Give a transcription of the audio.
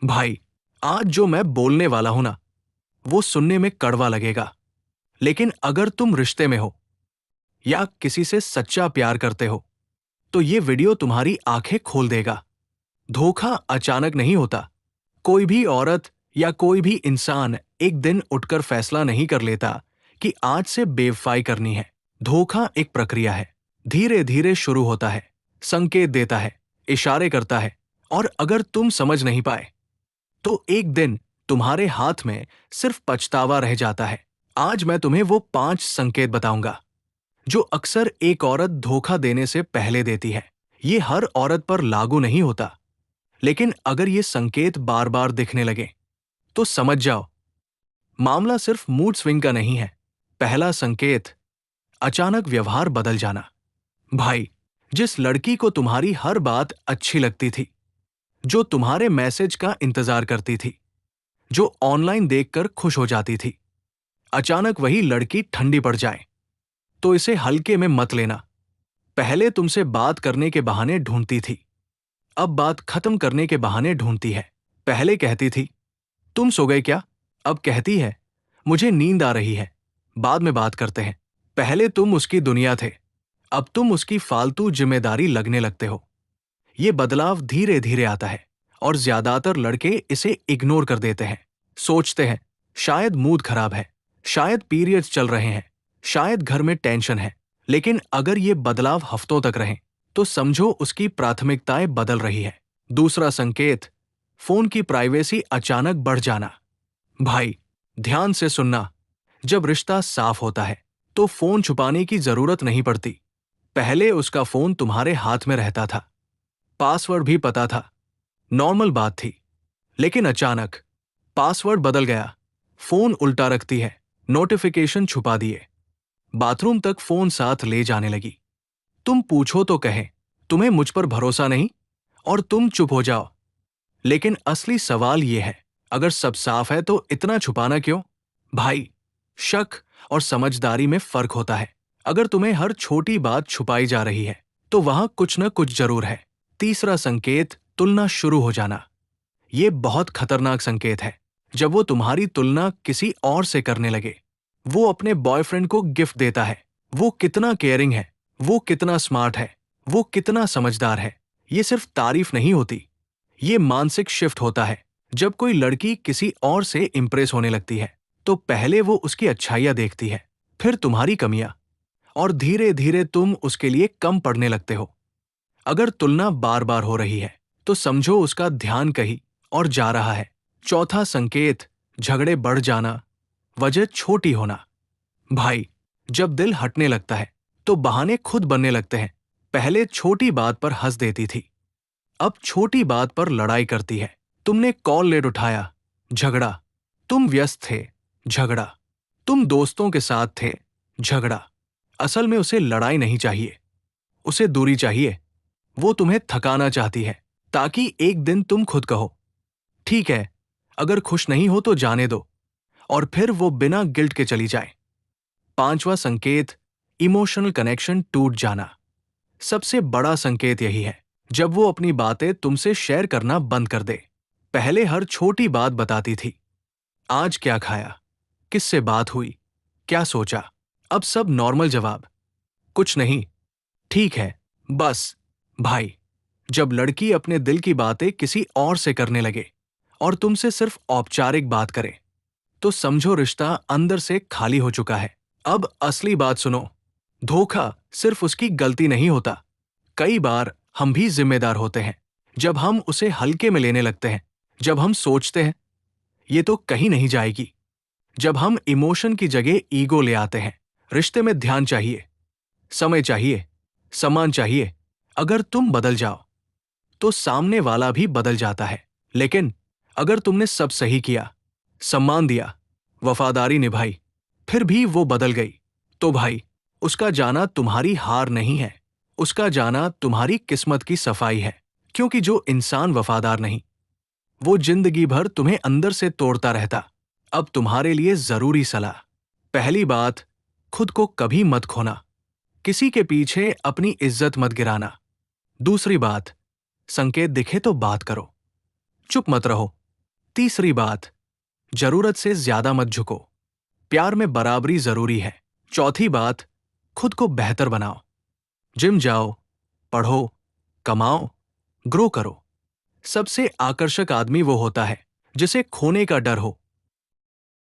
भाई, आज जो मैं बोलने वाला हूं ना, वो सुनने में कड़वा लगेगा। लेकिन अगर तुम रिश्ते में हो या किसी से सच्चा प्यार करते हो, तो ये वीडियो तुम्हारी आंखें खोल देगा। धोखा अचानक नहीं होता। कोई भी औरत या कोई भी इंसान एक दिन उठकर फैसला नहीं कर लेता कि आज से बेवफाई करनी है। धोखा एक प्रक्रिया है। धीरे धीरे शुरू होता है, संकेत देता है, इशारे करता है, और अगर तुम समझ नहीं पाए तो एक दिन तुम्हारे हाथ में सिर्फ पछतावा रह जाता है। आज मैं तुम्हें वो 5 संकेत बताऊंगा जो अक्सर एक औरत धोखा देने से पहले देती है। ये हर औरत पर लागू नहीं होता, लेकिन अगर ये संकेत बार बार दिखने लगे तो समझ जाओ, मामला सिर्फ मूड स्विंग का नहीं है। पहला संकेत, अचानक व्यवहार बदल जाना। भाई, जिस लड़की को तुम्हारी हर बात अच्छी लगती थी, जो तुम्हारे मैसेज का इंतजार करती थी, जो ऑनलाइन देखकर खुश हो जाती थी, अचानक वही लड़की ठंडी पड़ जाए, तो इसे हल्के में मत लेना। पहले तुमसे बात करने के बहाने ढूंढती थी, अब बात खत्म करने के बहाने ढूंढती है। पहले कहती थी, तुम सो गए क्या? अब कहती है, मुझे नींद आ रही है, बाद में बात करते हैं। पहले तुम उसकी दुनिया थे, अब तुम उसकी फालतू जिम्मेदारी लगने लगते हो। ये बदलाव धीरे धीरे आता है और ज्यादातर लड़के इसे इग्नोर कर देते हैं। सोचते हैं, शायद मूड खराब है, शायद पीरियड्स चल रहे हैं, शायद घर में टेंशन है। लेकिन अगर ये बदलाव हफ्तों तक रहें, तो समझो उसकी प्राथमिकताएं बदल रही है। दूसरा संकेत, फोन की प्राइवेसी अचानक बढ़ जाना। भाई, ध्यान से सुनना। जब रिश्ता साफ होता है तो फोन छुपाने की जरूरत नहीं पड़ती। पहले उसका फोन तुम्हारे हाथ में रहता था, पासवर्ड भी पता था, नॉर्मल बात थी। लेकिन अचानक पासवर्ड बदल गया, फोन उल्टा रखती है, नोटिफिकेशन छुपा दिए, बाथरूम तक फोन साथ ले जाने लगी। तुम पूछो तो कहे, तुम्हें मुझ पर भरोसा नहीं, और तुम चुप हो जाओ। लेकिन असली सवाल यह है, अगर सब साफ है तो इतना छुपाना क्यों? भाई, शक और समझदारी में फर्क होता है। अगर तुम्हें हर छोटी बात छुपाई जा रही है, तो वहां कुछ न कुछ जरूर है। तीसरा संकेत, तुलना शुरू हो जाना। ये बहुत खतरनाक संकेत है। जब वो तुम्हारी तुलना किसी और से करने लगे, वो अपने बॉयफ्रेंड को गिफ्ट देता है, वो कितना केयरिंग है, वो कितना स्मार्ट है, वो कितना समझदार है, ये सिर्फ तारीफ नहीं होती, ये मानसिक शिफ्ट होता है। जब कोई लड़की किसी और से इंप्रेस होने लगती है, तो पहले वो उसकी अच्छाइयां देखती है, फिर तुम्हारी कमियां, और धीरे धीरे तुम उसके लिए कम पड़ने लगते हो। अगर तुलना बार बार हो रही है, तो समझो उसका ध्यान कहीं और जा रहा है। चौथा संकेत, झगड़े बढ़ जाना, वजह छोटी होना। भाई, जब दिल हटने लगता है, तो बहाने खुद बनने लगते हैं। पहले छोटी बात पर हंस देती थी, अब छोटी बात पर लड़ाई करती है। तुमने कॉल लेट उठाया, झगड़ा। तुम व्यस्त थे, झगड़ा। तुम दोस्तों के साथ थे, झगड़ा। असल में उसे लड़ाई नहीं चाहिए, उसे दूरी चाहिए। वो तुम्हें थकाना चाहती है, ताकि एक दिन तुम खुद कहो, ठीक है, अगर खुश नहीं हो तो जाने दो, और फिर वो बिना गिल्ट के चली जाए। पांचवा संकेत, इमोशनल कनेक्शन टूट जाना। सबसे बड़ा संकेत यही है, जब वो अपनी बातें तुमसे शेयर करना बंद कर दे। पहले हर छोटी बात बताती थी, आज क्या खाया, किससे बात हुई, क्या सोचा। अब सब नॉर्मल जवाब, कुछ नहीं, ठीक है, बस। भाई, जब लड़की अपने दिल की बातें किसी और से करने लगे और तुमसे सिर्फ औपचारिक बात करे, तो समझो रिश्ता अंदर से खाली हो चुका है। अब असली बात सुनो, धोखा सिर्फ उसकी गलती नहीं होता। कई बार हम भी जिम्मेदार होते हैं। जब हम उसे हल्के में लेने लगते हैं, जब हम सोचते हैं ये तो कहीं नहीं जाएगी, जब हम इमोशन की जगह ईगो ले आते हैं। रिश्ते में ध्यान चाहिए, समय चाहिए, सम्मान चाहिए। अगर तुम बदल जाओ, तो सामने वाला भी बदल जाता है। लेकिन अगर तुमने सब सही किया, सम्मान दिया, वफादारी निभाई, फिर भी वो बदल गई, तो भाई, उसका जाना तुम्हारी हार नहीं है, उसका जाना तुम्हारी किस्मत की सफाई है। क्योंकि जो इंसान वफादार नहीं, वो जिंदगी भर तुम्हें अंदर से तोड़ता रहता। अब तुम्हारे लिए जरूरी सलाह। पहली बात, खुद को कभी मत खोना, किसी के पीछे अपनी इज्जत मत गिराना। दूसरी बात, संकेत दिखे तो बात करो, चुप मत रहो। तीसरी बात, जरूरत से ज्यादा मत झुको। प्यार में बराबरी जरूरी है। चौथी बात, खुद को बेहतर बनाओ। जिम जाओ, पढ़ो, कमाओ, ग्रो करो। सबसे आकर्षक आदमी वो होता है जिसे खोने का डर हो,